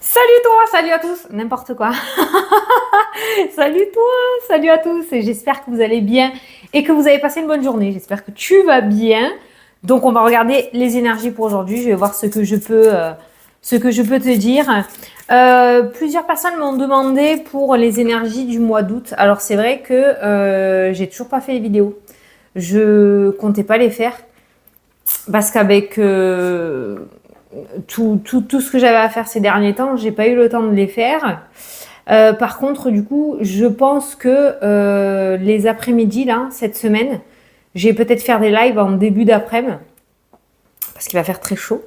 Salut toi, salut à tous, n'importe quoi. Salut toi, salut à tous. Et j'espère que vous allez bien et que vous avez passé une bonne journée. J'espère que tu vas bien. Donc on va regarder les énergies pour aujourd'hui. Je vais voir ce que je peux te dire. Plusieurs personnes m'ont demandé pour les énergies du mois d'août. Alors c'est vrai que j'ai toujours pas fait les vidéos. Je comptais pas les faire parce qu'avec tout ce que j'avais à faire ces derniers temps, j'ai pas eu le temps de les faire. Par contre, du coup, je pense que les après-midi, là, cette semaine, je vais peut-être faire des lives en début d'après-midi, parce qu'il va faire très chaud.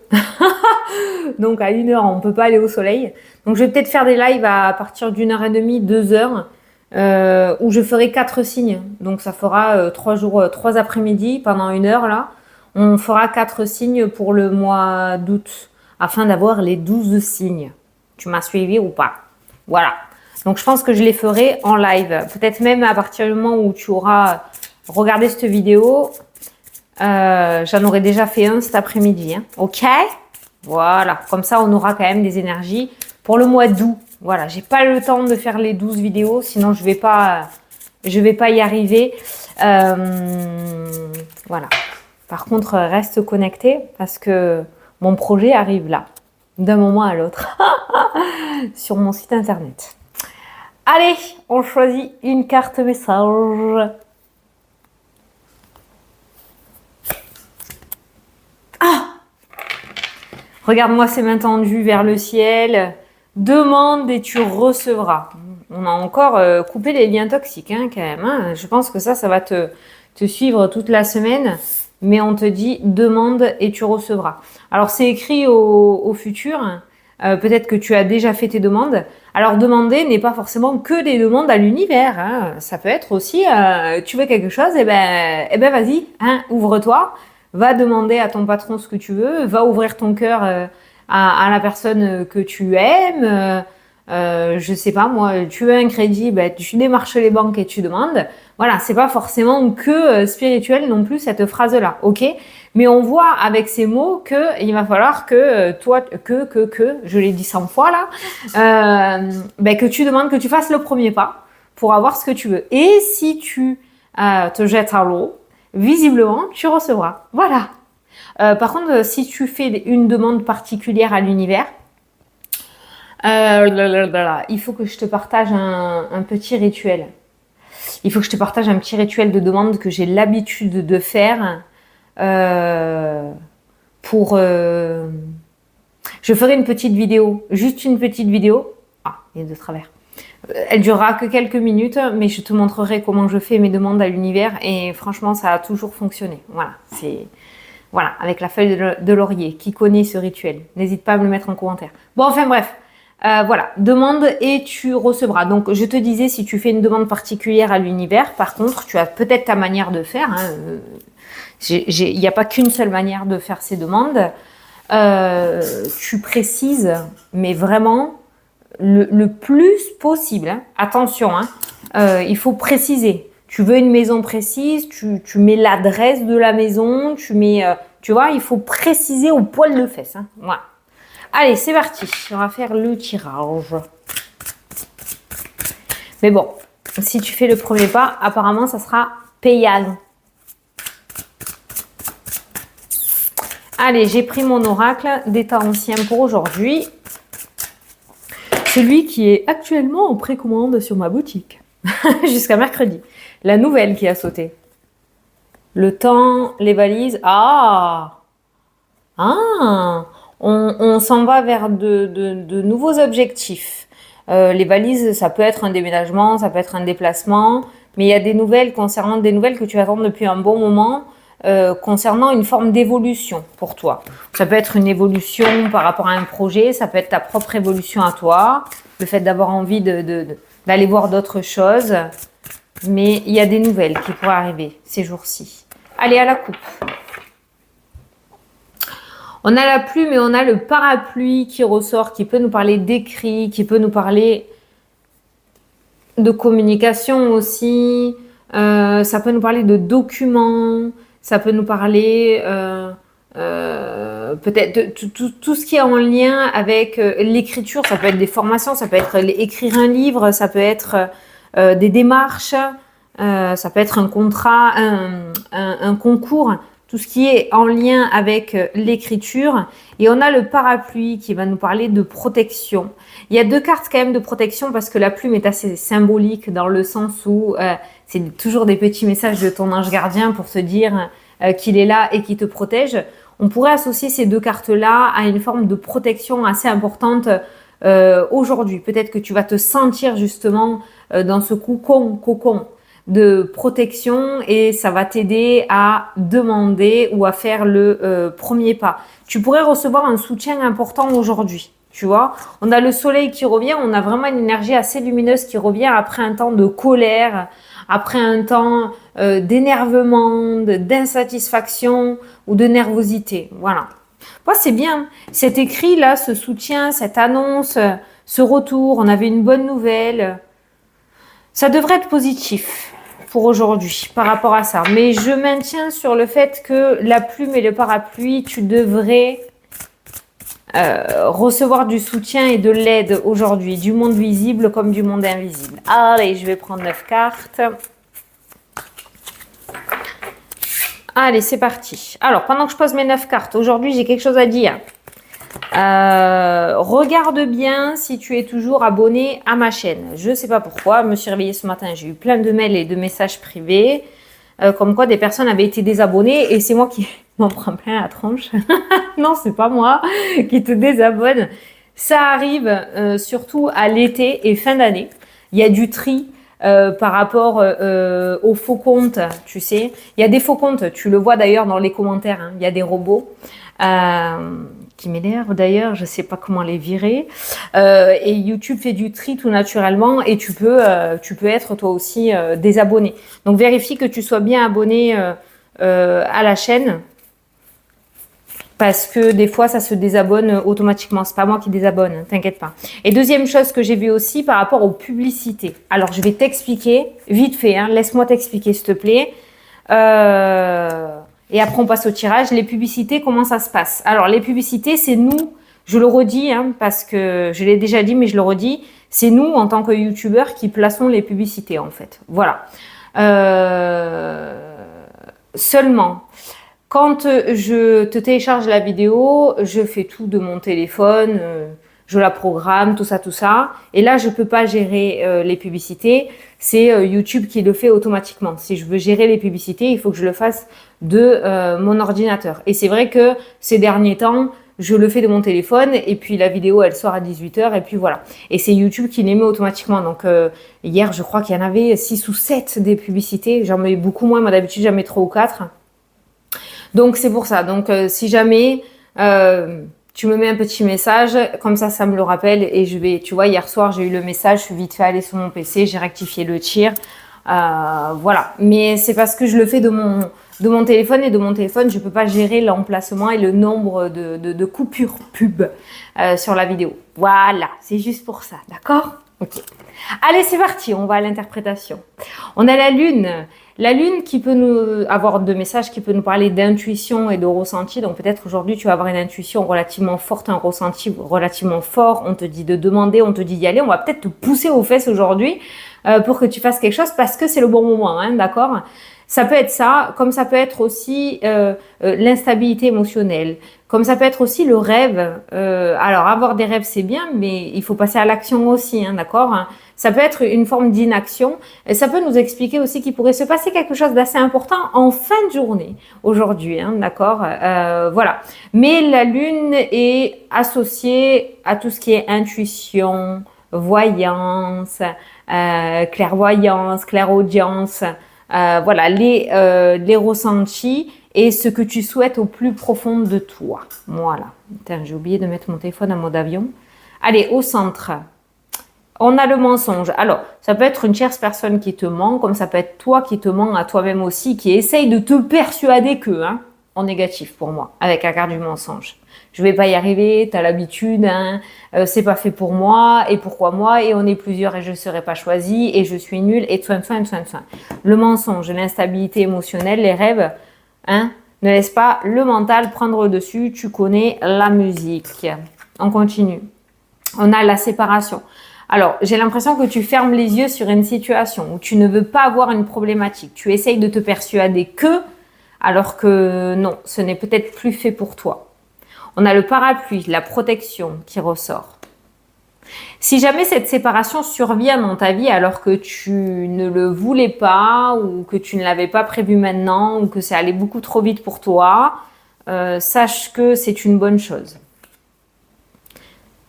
Donc à 1h, on peut pas aller au soleil. Donc je vais peut-être faire des lives à partir d'1h30, 2h, où je ferai 4 signes. Donc ça fera 3 jours, 3 après-midi pendant 1 heure, là. On fera 4 signes pour le mois d'août, afin d'avoir les 12 signes. Tu m'as suivi ou pas? Voilà. Donc je pense que je les ferai en live. Peut-être même à partir du moment où tu auras regardé cette vidéo, j'en aurai déjà fait un cet après-midi. Hein. Ok? Voilà. Comme ça, on aura quand même des énergies pour le mois d'août. Voilà. J'ai pas le temps de faire les 12 vidéos, sinon je vais pas y arriver. Voilà. Par contre, reste connecté parce que mon projet arrive là, d'un moment à l'autre, sur mon site internet. Allez, on choisit une carte message. Ah! Regarde-moi ces mains tendues vers le ciel. Demande et tu recevras. On a encore coupé les liens toxiques, hein, quand même. Hein. Je pense que ça va te suivre toute la semaine. Mais on te dit demande et tu recevras. Alors c'est écrit au futur. Peut-être que tu as déjà fait tes demandes. Alors demander n'est pas forcément que des demandes à l'univers. Hein. Ça peut être aussi, tu veux quelque chose, et ben vas-y, hein, ouvre-toi. Va demander à ton patron ce que tu veux. Va ouvrir ton cœur à la personne que tu aimes. Je sais pas moi, tu veux un crédit, ben, tu démarches les banques et tu demandes. Voilà, c'est pas forcément que spirituel non plus cette phrase-là, ok? Mais on voit avec ces mots que il va falloir que toi, je l'ai dit 100 fois là, ben, que tu demandes, que tu fasses le premier pas pour avoir ce que tu veux. Et si tu te jettes à l'eau, visiblement, tu recevras. Voilà. Par contre, si tu fais une demande particulière à l'univers, il faut que je te partage un petit rituel. Il faut que je te partage un petit rituel de demande que j'ai l'habitude de faire pour... Je ferai une petite vidéo, juste une petite vidéo. Ah, il est de travers. Elle durera que quelques minutes, mais je te montrerai comment je fais mes demandes à l'univers et franchement, ça a toujours fonctionné. Voilà, voilà, avec la feuille de laurier. Qui connaît ce rituel? N'hésite pas à me le mettre en commentaire. Bon, enfin bref. Voilà, demande et tu recevras. Donc, je te disais, si tu fais une demande particulière à l'univers, par contre, tu as peut-être ta manière de faire. Hein, il n'y a pas qu'une seule manière de faire ces demandes. Tu précises, mais vraiment le plus possible. Hein. Attention, hein, il faut préciser. Tu veux une maison précise, tu mets l'adresse de la maison, tu vois, il faut préciser au poil de fesse. Hein. Voilà. Allez, c'est parti. On va faire le tirage. Mais bon, si tu fais le premier pas, apparemment, ça sera payant. Allez, j'ai pris mon oracle d'état ancien pour aujourd'hui. Celui qui est actuellement en précommande sur ma boutique. Jusqu'à mercredi. La nouvelle qui a sauté. Le temps, les valises. Ah! Ah! On s'en va vers de nouveaux objectifs. Les valises, ça peut être un déménagement, ça peut être un déplacement, mais il y a des nouvelles concernant des nouvelles que tu attends depuis un bon moment, concernant une forme d'évolution pour toi. Ça peut être une évolution par rapport à un projet, ça peut être ta propre évolution à toi, le fait d'avoir envie d'aller voir d'autres choses, mais il y a des nouvelles qui pourraient arriver ces jours-ci. Allez, à la coupe. On a la plume et on a le parapluie qui ressort, qui peut nous parler d'écrit, qui peut nous parler de communication aussi. Ça peut nous parler de documents, ça peut nous parler peut-être tout ce qui est en lien avec l'écriture, ça peut être des formations, ça peut être écrire un livre, ça peut être des démarches, ça peut être un contrat, un concours, tout ce qui est en lien avec l'écriture. Et on a le parapluie qui va nous parler de protection. Il y a deux cartes quand même de protection parce que la plume est assez symbolique dans le sens où c'est toujours des petits messages de ton ange gardien pour te dire qu'il est là et qu'il te protège. On pourrait associer ces deux cartes-là à une forme de protection assez importante aujourd'hui. Peut-être que tu vas te sentir justement dans ce cocon de protection et ça va t'aider à demander ou à faire le premier pas. Tu pourrais recevoir un soutien important aujourd'hui. Tu vois, on a le soleil qui revient, on a vraiment une énergie assez lumineuse qui revient après un temps de colère, après un temps d'énervement, d'insatisfaction ou de nervosité. Voilà. Moi, c'est bien. Cet écrit là, ce soutien, cette annonce, ce retour, on avait une bonne nouvelle. Ça devrait être positif pour aujourd'hui par rapport à ça. Mais je maintiens sur le fait que la plume et le parapluie, tu devrais recevoir du soutien et de l'aide aujourd'hui, du monde visible comme du monde invisible. Allez, je vais prendre 9 cartes. Allez, c'est parti. Alors, pendant que je pose mes 9 cartes, aujourd'hui, j'ai quelque chose à dire. Regarde bien si tu es toujours abonné à ma chaîne. Je ne sais pas pourquoi, je me suis réveillée ce matin, j'ai eu plein de mails et de messages privés, comme quoi des personnes avaient été désabonnées et c'est moi qui m'en prends plein la tronche. Non, c'est pas moi qui te désabonne. Ça arrive surtout à l'été et fin d'année. Il y a du tri par rapport aux faux comptes, tu sais. Il y a des faux comptes, tu le vois d'ailleurs dans les commentaires, hein. Il y a des robots qui m'énervent d'ailleurs, je ne sais pas comment les virer. Et YouTube fait du tri tout naturellement et tu peux être toi aussi désabonné. Donc vérifie que tu sois bien abonné à la chaîne. Parce que des fois, ça se désabonne automatiquement. C'est pas moi qui désabonne, hein, t'inquiète pas. Et deuxième chose que j'ai vu aussi par rapport aux publicités. Alors, je vais t'expliquer vite fait. Hein, laisse-moi t'expliquer, s'il te plaît. Et après, on passe au tirage. Les publicités, comment ça se passe? Alors, les publicités, c'est nous. Je le redis, hein, parce que je l'ai déjà dit, mais je le redis. C'est nous, en tant que youtubeurs, qui plaçons les publicités, en fait. Voilà. Seulement... Quand je te télécharge la vidéo, je fais tout de mon téléphone, je la programme, tout ça. Et là, je ne peux pas gérer les publicités. C'est YouTube qui le fait automatiquement. Si je veux gérer les publicités, il faut que je le fasse de mon ordinateur. Et c'est vrai que ces derniers temps, je le fais de mon téléphone et puis la vidéo, elle sort à 18h et puis voilà. Et c'est YouTube qui les met automatiquement. Donc hier, je crois qu'il y en avait 6 ou 7 des publicités. J'en mets beaucoup moins. Moi, d'habitude, j'en mets 3 ou 4. Donc, c'est pour ça. Donc, si jamais tu me mets un petit message, comme ça me le rappelle et je vais, tu vois, hier soir, j'ai eu le message, je suis vite fait aller sur mon PC, j'ai rectifié le tir. Voilà. Mais c'est parce que je le fais de mon téléphone et de mon téléphone, je ne peux pas gérer l'emplacement et le nombre de coupures pub sur la vidéo. Voilà. C'est juste pour ça. D'accord? Ok. Allez, c'est parti. On va à l'interprétation. On a la lune. La lune qui peut nous avoir deux messages, qui peut nous parler d'intuition et de ressenti. Donc peut-être aujourd'hui tu vas avoir une intuition relativement forte, un ressenti relativement fort. On te dit de demander, on te dit d'y aller. On va peut-être te pousser aux fesses aujourd'hui pour que tu fasses quelque chose parce que c'est le bon moment, hein, d'accord? Ça peut être ça, comme ça peut être aussi l'instabilité émotionnelle, comme ça peut être aussi le rêve. Alors avoir des rêves c'est bien, mais il faut passer à l'action aussi, hein, d'accord? Ça peut être une forme d'inaction et ça peut nous expliquer aussi qu'il pourrait se passer quelque chose d'assez important en fin de journée aujourd'hui, hein, d'accord? Voilà. Mais la lune est associée à tout ce qui est intuition, voyance, clairvoyance, clairaudience. Voilà, les ressentis et ce que tu souhaites au plus profond de toi. Voilà. Putain, j'ai oublié de mettre mon téléphone en mode avion. Allez, au centre. On a le mensonge. Alors, ça peut être une tierce personne qui te ment, comme ça peut être toi qui te mens à toi-même aussi, qui essaye de te persuader que, hein, en négatif pour moi, avec la carte du mensonge. Je vais pas y arriver, t'as l'habitude, hein, c'est pas fait pour moi, et pourquoi moi, et on est plusieurs et je serai pas choisie, et je suis nulle, et soin. Le mensonge, l'instabilité émotionnelle, les rêves, hein, Ne laisse pas le mental prendre le dessus. Tu connais la musique. On continue. On a la séparation. Alors, j'ai l'impression que tu fermes les yeux sur une situation où tu ne veux pas avoir une problématique. Tu essayes de te persuader que, alors que non, ce n'est peut-être plus fait pour toi. On a le parapluie, la protection qui ressort. Si jamais cette séparation survient dans ta vie alors que tu ne le voulais pas ou que tu ne l'avais pas prévu maintenant ou que ça allait beaucoup trop vite pour toi, sache que c'est une bonne chose.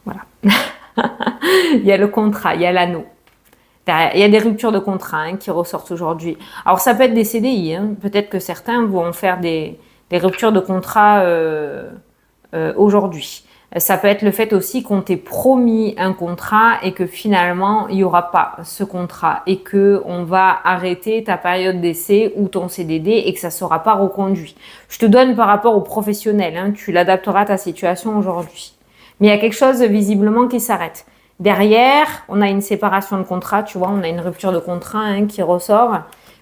Voilà. Il y a le contrat, il y a l'anneau. Il y a des ruptures de contrat qui ressortent aujourd'hui. Alors ça peut être des CDI, peut-être que certains vont faire des ruptures de contrat aujourd'hui. Ça peut être le fait aussi qu'on t'ait promis un contrat et que finalement il n'y aura pas ce contrat et qu'on va arrêter ta période d'essai ou ton CDD et que ça ne sera pas reconduit. Je te donne par rapport aux professionnels, tu l'adapteras à ta situation aujourd'hui. Mais il y a quelque chose visiblement qui s'arrête. Derrière, on a une séparation de contrat, tu vois, on a une rupture de contrat qui ressort.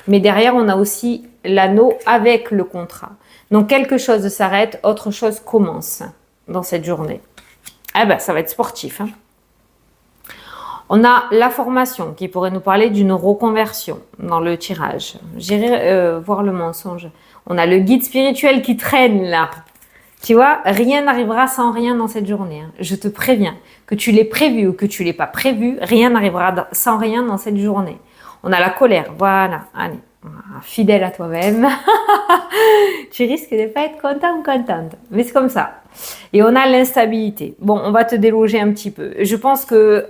Mais derrière, on a aussi l'anneau avec le contrat. Donc quelque chose s'arrête, autre chose commence dans cette journée. Eh ben, ça va être sportif. On a la formation qui pourrait nous parler d'une reconversion dans le tirage. J'irai voir le mensonge. On a le guide spirituel qui traîne là. Tu vois, rien n'arrivera sans rien dans cette journée. Je te préviens, que tu l'aies prévu ou que tu l'aies pas prévu, rien n'arrivera sans rien dans cette journée. On a la colère, voilà, allez, fidèle à toi-même. Tu risques de pas être content ou contente, mais c'est comme ça. Et on a l'instabilité. Bon, on va te déloger un petit peu. Je pense que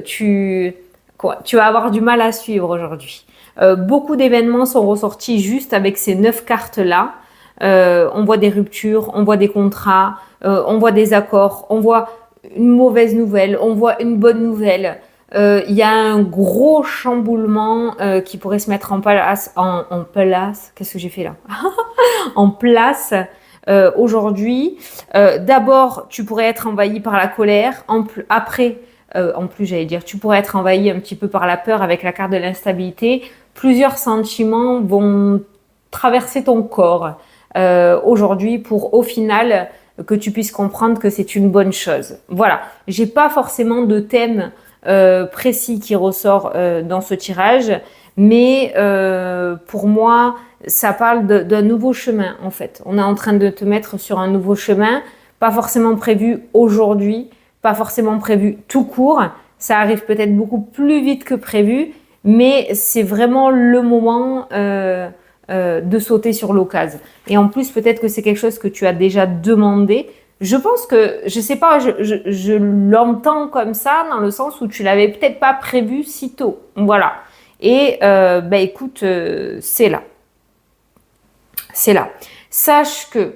tu vas avoir du mal à suivre aujourd'hui. Beaucoup d'événements sont ressortis juste avec ces 9 cartes-là. On voit des ruptures, on voit des contrats, on voit des accords, on voit une mauvaise nouvelle, on voit une bonne nouvelle. Il y a un gros chamboulement qui pourrait se mettre en place. Qu'est-ce que j'ai fait là? En place aujourd'hui. D'abord, tu pourrais être envahi par la colère. Après, en plus, j'allais dire, tu pourrais être envahi un petit peu par la peur avec la carte de l'instabilité. Plusieurs sentiments vont traverser ton corps aujourd'hui pour au final que tu puisses comprendre que c'est une bonne chose. Voilà, j'ai pas forcément de thème précis qui ressort dans ce tirage, mais pour moi, ça parle d'un nouveau chemin en fait. On est en train de te mettre sur un nouveau chemin, pas forcément prévu aujourd'hui, pas forcément prévu tout court. Ça arrive peut-être beaucoup plus vite que prévu, mais c'est vraiment le moment de sauter sur l'occasion. Et en plus, peut-être que c'est quelque chose que tu as déjà demandé. Je pense que, je sais pas, je l'entends comme ça, dans le sens où tu l'avais peut-être pas prévu si tôt. Voilà. Et écoute, c'est là. C'est là. Sache que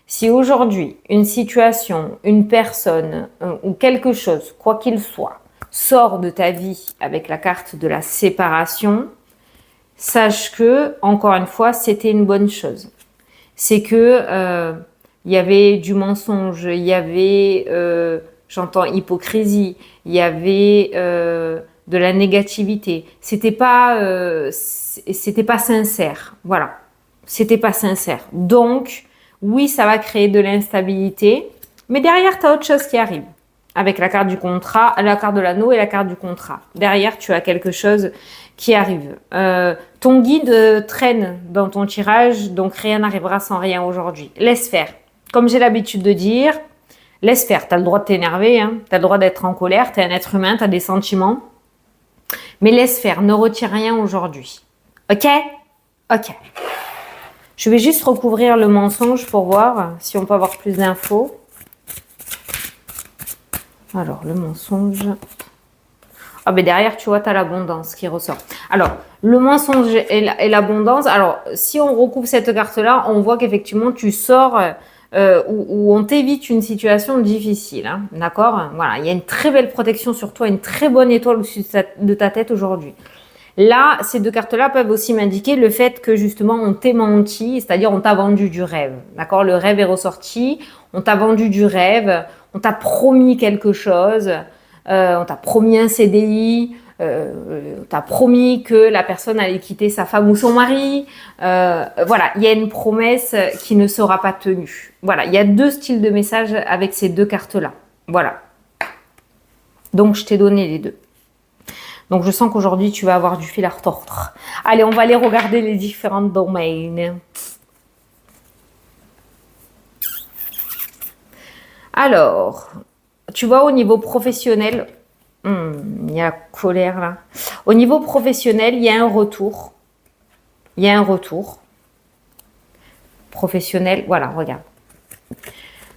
si aujourd'hui, une situation, une personne ou quelque chose, quoi qu'il soit, sort de ta vie avec la carte de la séparation, sache que, encore une fois, c'était une bonne chose. C'est que il y avait du mensonge, il y avait, j'entends hypocrisie, il y avait de la négativité. C'était pas sincère. Voilà, c'était pas sincère. Donc, oui, ça va créer de l'instabilité, mais derrière, tu as autre chose qui arrive. Avec la carte du contrat, la carte de l'anneau et la carte du contrat. Derrière, tu as quelque chose qui arrive. Ton guide traîne dans ton tirage, donc rien n'arrivera sans rien aujourd'hui. Laisse faire. Comme j'ai l'habitude de dire, laisse faire. Tu as le droit de t'énerver, tu as le droit d'être en colère, tu es un être humain, tu as des sentiments. Mais laisse faire, ne retire rien aujourd'hui. Ok? Ok. Je vais juste recouvrir le mensonge pour voir si on peut avoir plus d'infos. Alors, le mensonge... Ah ben derrière, tu vois, tu as l'abondance qui ressort. Alors, le mensonge et l'abondance. Alors, si on recouvre cette carte-là, on voit qu'effectivement, tu sors où on t'évite une situation difficile. D'accord? Voilà, il y a une très belle protection sur toi, une très bonne étoile au-dessus de ta tête aujourd'hui. Là, ces deux cartes-là peuvent aussi m'indiquer le fait que justement, on t'ait menti, c'est-à-dire on t'a vendu du rêve. D'accord? Le rêve est ressorti, on t'a vendu du rêve, on t'a promis quelque chose. On t'a promis un CDI, t'as promis que la personne allait quitter sa femme ou son mari. Voilà, il y a une promesse qui ne sera pas tenue. Voilà, il y a deux styles de messages avec ces deux cartes-là. Voilà. Donc, je t'ai donné les deux. Donc, je sens qu'aujourd'hui, tu vas avoir du fil à retordre. Allez, on va aller regarder les différents domaines. Alors, tu vois, au niveau professionnel, il y a colère là. Au niveau professionnel, il y a un retour. Il y a un retour. Professionnel, voilà, regarde.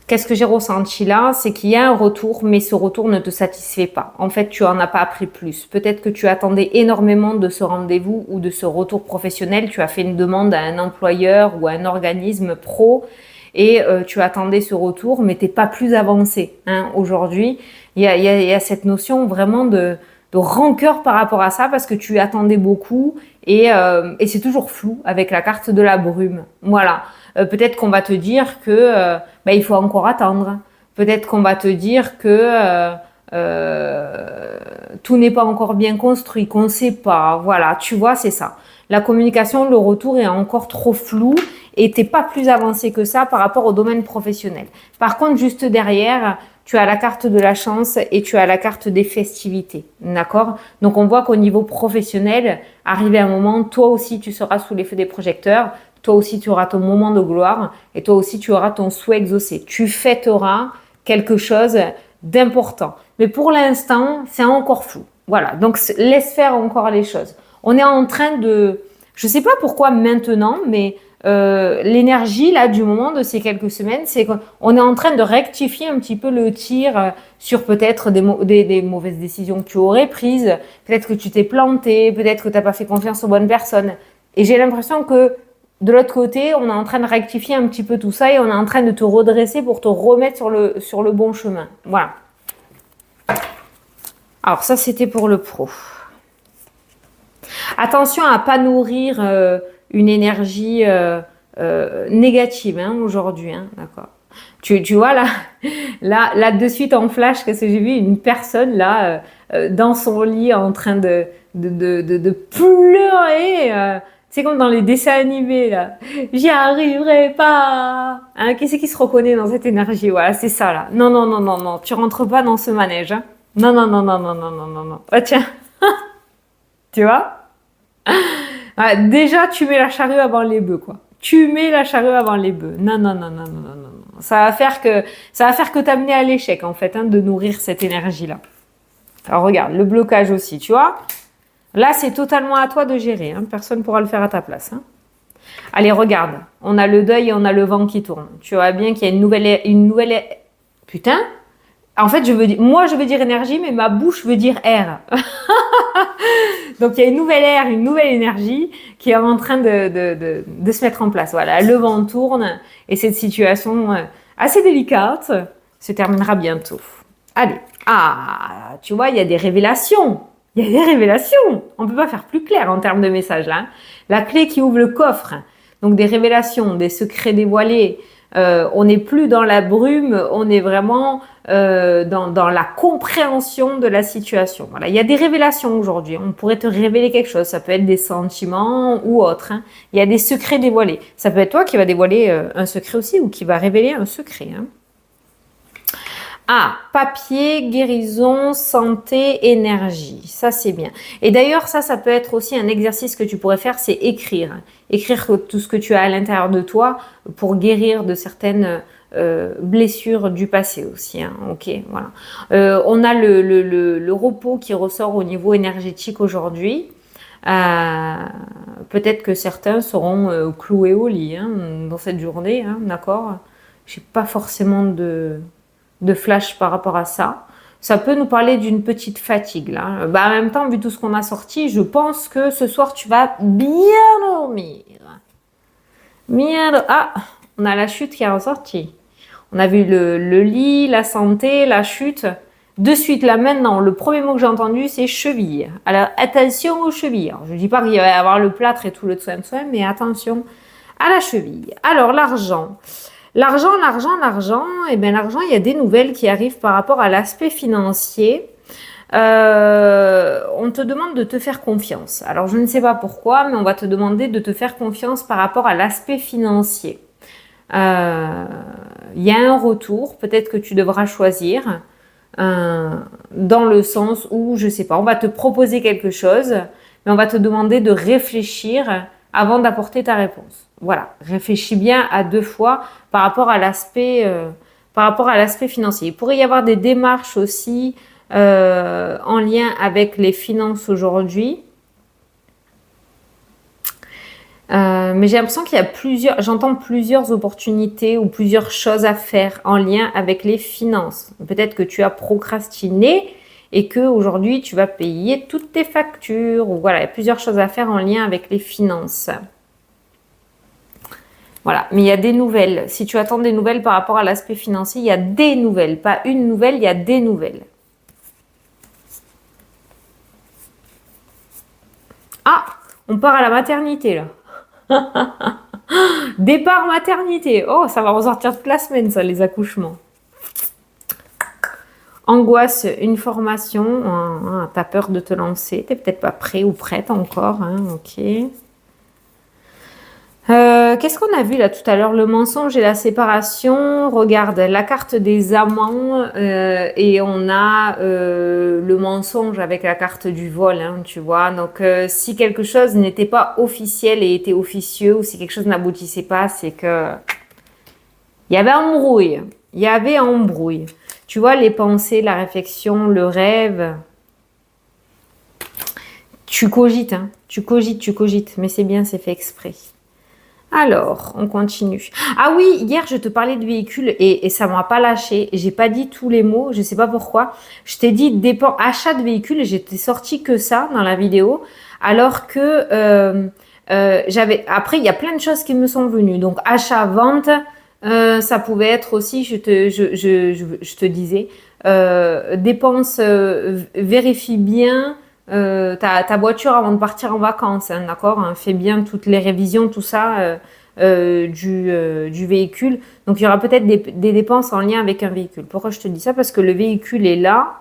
Qu'est-ce que j'ai ressenti là? C'est qu'il y a un retour, mais ce retour ne te satisfait pas. En fait, tu n'en as pas appris plus. Peut-être que tu attendais énormément de ce rendez-vous ou de ce retour professionnel. Tu as fait une demande à un employeur ou à un organisme pro et tu attendais ce retour, mais tu n'es pas plus avancé. Hein, aujourd'hui, il y a cette notion vraiment de rancœur par rapport à ça parce que tu attendais beaucoup et c'est toujours flou avec la carte de la brume. Voilà. Peut-être qu'on va te dire que il faut encore attendre. Peut-être qu'on va te dire que tout n'est pas encore bien construit, qu'on ne sait pas. Voilà, tu vois, c'est ça. La communication, le retour est encore trop flou et t'es pas plus avancé que ça par rapport au domaine professionnel. Par contre, juste derrière, tu as la carte de la chance et tu as la carte des festivités. D'accord? Donc, on voit qu'au niveau professionnel, arrivé à un moment, toi aussi, tu seras sous les feux des projecteurs. Toi aussi, tu auras ton moment de gloire et toi aussi, tu auras ton souhait exaucé. Tu fêteras quelque chose d'important. Mais pour l'instant, c'est encore flou. Voilà, donc laisse faire encore les choses. On est en train de... Je ne sais pas pourquoi maintenant, mais l'énergie là du moment de ces quelques semaines, c'est qu'on est en train de rectifier un petit peu le tir sur peut-être des mauvaises décisions que tu aurais prises. Peut-être que tu t'es planté, peut-être que tu n'as pas fait confiance aux bonnes personnes. Et j'ai l'impression que de l'autre côté, on est en train de rectifier un petit peu tout ça et on est en train de te redresser pour te remettre sur le bon chemin. Voilà. Alors ça, c'était pour le pro. Attention à ne pas nourrir une énergie négative aujourd'hui. Hein, d'accord. Tu vois là de suite en flash, qu'est-ce que j'ai vu? Une personne là dans son lit en train de pleurer. C'est comme dans les dessins animés, là. J'y arriverai pas. Hein, qui c'est qui se reconnaît dans cette énergie? Voilà, c'est ça, là. Non, non, non, non, non. Tu rentres pas dans ce manège. Hein. Non, non, non, non, non, non, non, non, non. Oh, tiens. Tu vois? Ah, déjà, tu mets la charrue avant les bœufs, quoi. Tu mets la charrue avant les bœufs. Non, non, non, non, non, non, non. Ça va faire que t'amener à l'échec, en fait, hein, de nourrir cette énergie-là. Alors, regarde, le blocage aussi, tu vois? Là, c'est totalement à toi de gérer. Hein. Personne ne pourra le faire à ta place. Hein. Allez, regarde. On a le deuil et on a le vent qui tourne. Tu vois bien qu'il y a une nouvelle... Putain. En fait, moi, je veux dire énergie, mais ma bouche veut dire air. Donc, il y a une nouvelle ère, une nouvelle énergie qui est en train de se mettre en place. Voilà, le vent tourne et cette situation assez délicate se terminera bientôt. Allez. Ah, tu vois, il y a des révélations. Il y a des révélations. On ne peut pas faire plus clair en termes de message là. La clé qui ouvre le coffre. Donc des révélations, des secrets dévoilés. On n'est plus dans la brume, on est vraiment dans la compréhension de la situation. Voilà, il y a des révélations aujourd'hui. On pourrait te révéler quelque chose. Ça peut être des sentiments ou autre. Hein. Il y a des secrets dévoilés. Ça peut être toi qui va dévoiler un secret aussi ou qui va révéler un secret. Hein. Ah, papier, guérison, santé, énergie. Ça, c'est bien. Et d'ailleurs, ça peut être aussi un exercice que tu pourrais faire, c'est écrire. Écrire tout ce que tu as à l'intérieur de toi pour guérir de certaines blessures du passé aussi. Hein. Ok, voilà. On a le repos qui ressort au niveau énergétique aujourd'hui. Peut-être que certains seront cloués au lit hein, dans cette journée, hein, d'accord? J'ai pas forcément de flash par rapport à ça. Ça peut nous parler d'une petite fatigue là. En même temps, vu tout ce qu'on a sorti, je pense que ce soir tu vas bien dormir. Ah, on a la chute qui est ressortie. On a vu le lit, la santé, la chute. De suite là maintenant, le premier mot que j'ai entendu c'est cheville. Alors attention aux chevilles. Alors, je ne dis pas qu'il va y avoir le plâtre et tout le soin, mais attention à la cheville. Alors l'argent. L'argent, eh bien l'argent, il y a des nouvelles qui arrivent par rapport à l'aspect financier. On te demande de te faire confiance. Alors, je ne sais pas pourquoi, mais on va te demander de te faire confiance par rapport à l'aspect financier. Il y a un retour, peut-être que tu devras choisir, dans le sens où, je sais pas, on va te proposer quelque chose, mais on va te demander de réfléchir avant d'apporter ta réponse. Voilà, réfléchis bien à 2 fois par rapport à l'aspect financier. Il pourrait y avoir des démarches aussi en lien avec les finances aujourd'hui. Mais j'ai l'impression qu'il y a j'entends plusieurs opportunités ou plusieurs choses à faire en lien avec les finances. Peut-être que tu as procrastiné et que aujourd'hui tu vas payer toutes tes factures. Ou voilà, il y a plusieurs choses à faire en lien avec les finances. Voilà, mais il y a des nouvelles. Si tu attends des nouvelles par rapport à l'aspect financier, il y a des nouvelles. Pas une nouvelle, il y a des nouvelles. Ah, on part à la maternité là. Départ maternité. Oh, ça va ressortir toute la semaine, ça, les accouchements. Angoisse, une formation. T'as peur de te lancer. T'es peut-être pas prêt ou prête encore. Ok. Qu'est-ce qu'on a vu là tout à l'heure? Le mensonge et la séparation. Regarde, la carte des amants et on a le mensonge avec la carte du vol, tu vois. Donc, si quelque chose n'était pas officiel et était officieux, ou si quelque chose n'aboutissait pas, c'est que il y avait embrouille. Il y avait embrouille. Tu vois, les pensées, la réflexion, le rêve. Tu cogites, tu cogites, mais c'est bien, c'est fait exprès. Alors, on continue. Ah oui, hier, je te parlais de véhicules et ça m'a pas lâché. J'ai pas dit tous les mots, je sais pas pourquoi. Je t'ai dit achat de véhicules et j'étais sortie que ça dans la vidéo. Alors que après, il y a plein de choses qui me sont venues. Donc, achat, vente, ça pouvait être aussi, je te disais, dépenses, vérifie bien. Ta voiture avant de partir en vacances, d'accord, fais bien toutes les révisions, tout ça du véhicule. Donc il y aura peut-être des dépenses en lien avec un véhicule. Pourquoi je te dis ça? Parce que le véhicule est là,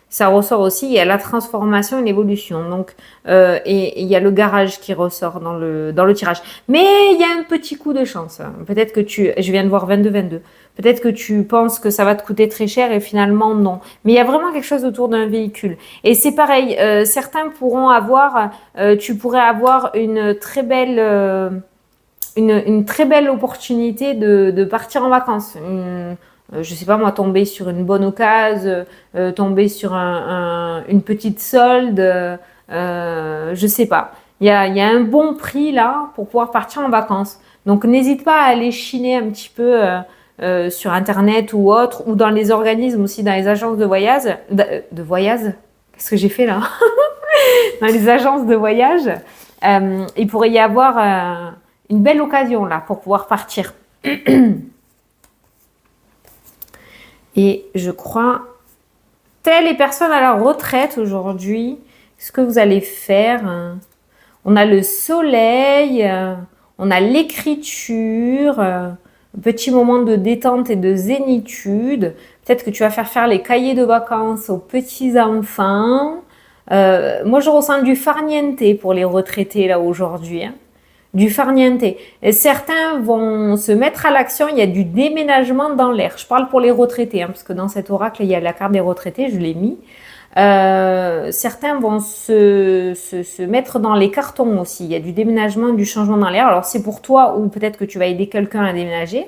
ça ressort aussi, il y a la transformation et l'évolution. Donc, et il y a le garage qui ressort dans le tirage. Mais il y a un petit coup de chance. Peut-être que je viens de voir 22-22. Peut-être que tu penses que ça va te coûter très cher et finalement non. Mais il y a vraiment quelque chose autour d'un véhicule. Et c'est pareil, certains pourront avoir, tu pourrais avoir une très belle opportunité de partir en vacances. Je sais pas moi, tomber sur une bonne occasion, tomber sur une petite solde, je sais pas. Il y a un bon prix là pour pouvoir partir en vacances. Donc n'hésite pas à aller chiner un petit peu sur internet ou autre, ou dans les organismes aussi, dans les agences de voyage. De voyage? Qu'est-ce que j'ai fait là? Dans les agences de voyage, il pourrait y avoir une belle occasion là pour pouvoir partir. Et je crois, telles les personnes à la retraite aujourd'hui, ce que vous allez faire, on a le soleil, on a l'écriture, un petit moment de détente et de zénitude. Peut-être que tu vas faire les cahiers de vacances aux petits-enfants. Moi, je ressens du farniente pour les retraités là aujourd'hui. Du farniente. Et certains vont se mettre à l'action, il y a du déménagement dans l'air. Je parle pour les retraités, parce que dans cet oracle, il y a la carte des retraités, je l'ai mis. Certains vont se mettre dans les cartons aussi. Il y a du déménagement, du changement dans l'air. Alors, c'est pour toi ou peut-être que tu vas aider quelqu'un à déménager.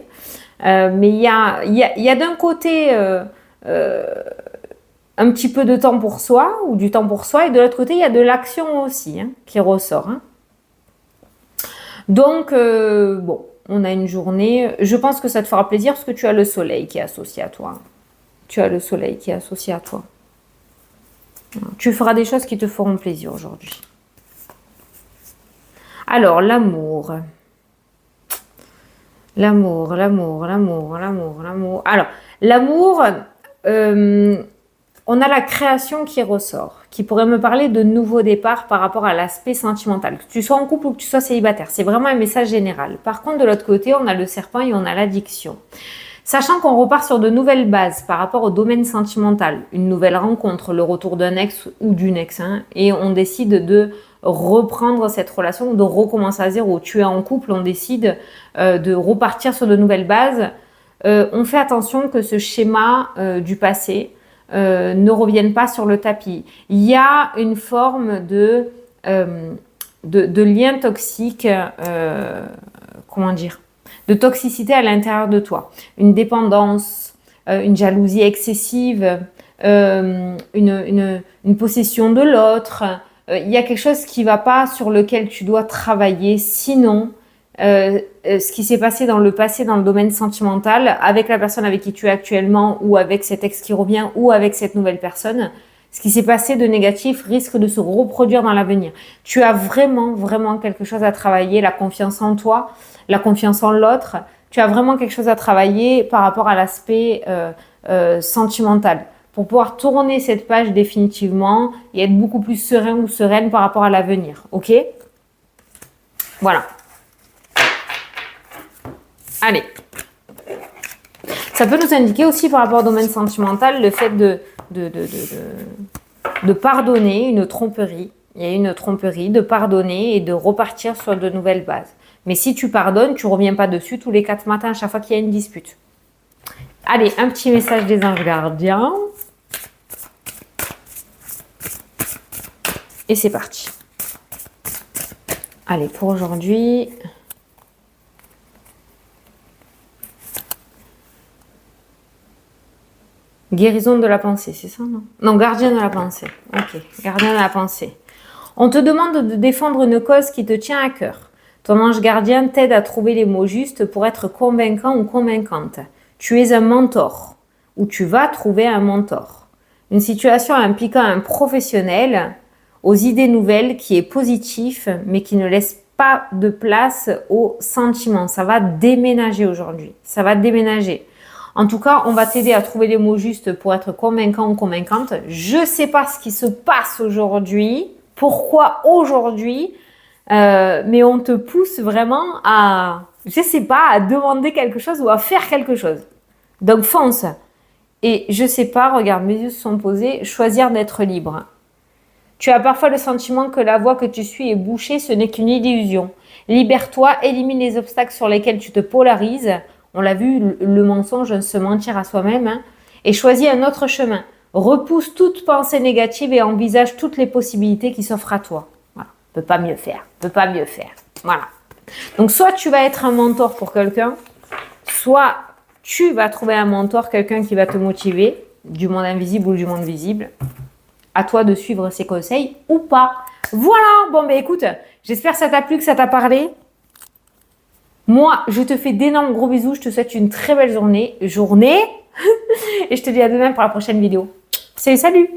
Mais il y a d'un côté un petit peu de temps pour soi ou du temps pour soi. Et de l'autre côté, il y a de l'action aussi qui ressort. Donc, bon, on a une journée. Je pense que ça te fera plaisir parce que tu as le soleil qui est associé à toi. Tu as le soleil qui est associé à toi. Tu feras des choses qui te feront plaisir aujourd'hui. Alors, l'amour. L'amour. Alors, l'amour, on a la création qui ressort, qui pourrait me parler de nouveaux départs par rapport à l'aspect sentimental. Que tu sois en couple ou que tu sois célibataire, c'est vraiment un message général. Par contre, de l'autre côté, on a le serpent et on a l'addiction. Sachant qu'on repart sur de nouvelles bases par rapport au domaine sentimental, une nouvelle rencontre, le retour d'un ex ou d'une ex, hein, et on décide de reprendre cette relation, de recommencer à zéro. Tu es en couple, on décide de repartir sur de nouvelles bases. On fait attention que ce schéma du passé ne revienne pas sur le tapis. Il y a une forme de lien toxique, comment dire, de toxicité à l'intérieur de toi. Une dépendance, une jalousie excessive, une possession de l'autre. Il y a quelque chose qui ne va pas sur lequel tu dois travailler. Sinon, ce qui s'est passé dans le passé, dans le domaine sentimental, avec la personne avec qui tu es actuellement ou avec cet ex qui revient ou avec cette nouvelle personne, ce qui s'est passé de négatif risque de se reproduire dans l'avenir. Tu as vraiment, vraiment quelque chose à travailler, la confiance en toi, la confiance en l'autre. Tu as vraiment quelque chose à travailler par rapport à l'aspect sentimental pour pouvoir tourner cette page définitivement et être beaucoup plus serein ou sereine par rapport à l'avenir. Ok? Voilà. Allez. Ça peut nous indiquer aussi par rapport au domaine sentimental le fait de pardonner une tromperie. Il y a une tromperie, de pardonner et de repartir sur de nouvelles bases. Mais si tu pardonnes, tu ne reviens pas dessus tous les 4 matins à chaque fois qu'il y a une dispute. Allez, un petit message des anges gardiens. Et c'est parti. Allez, pour aujourd'hui... Guérison de la pensée, c'est ça, non? Non, gardien de la pensée. Ok, gardien de la pensée. On te demande de défendre une cause qui te tient à cœur. Ton ange gardien t'aide à trouver les mots justes pour être convaincant ou convaincante. Tu es un mentor, ou tu vas trouver un mentor. Une situation impliquant un professionnel aux idées nouvelles qui est positif, mais qui ne laisse pas de place aux sentiments. Ça va déménager aujourd'hui. Ça va déménager. En tout cas, on va t'aider à trouver les mots justes pour être convaincant ou convaincante. Je ne sais pas ce qui se passe aujourd'hui, pourquoi aujourd'hui, mais on te pousse vraiment à, je ne sais pas, à demander quelque chose ou à faire quelque chose. Donc fonce. Et je ne sais pas, regarde, mes yeux se sont posés, choisir d'être libre. Tu as parfois le sentiment que la voie que tu suis est bouchée, ce n'est qu'une illusion. Libère-toi, élimine les obstacles sur lesquels tu te polarises. On l'a vu, le mensonge, se mentir à soi-même, hein, et choisis un autre chemin. Repousse toute pensée négative et envisage toutes les possibilités qui s'offrent à toi. Voilà. Peut pas mieux faire. Peut pas mieux faire. Voilà. Donc, soit tu vas être un mentor pour quelqu'un, soit tu vas trouver un mentor, quelqu'un qui va te motiver, du monde invisible ou du monde visible. À toi de suivre ses conseils ou pas. Voilà. Bon, ben écoute, j'espère que ça t'a plu, que ça t'a parlé. Moi, je te fais d'énormes gros bisous. Je te souhaite une très belle journée. Et je te dis à demain pour la prochaine vidéo. Salut, salut!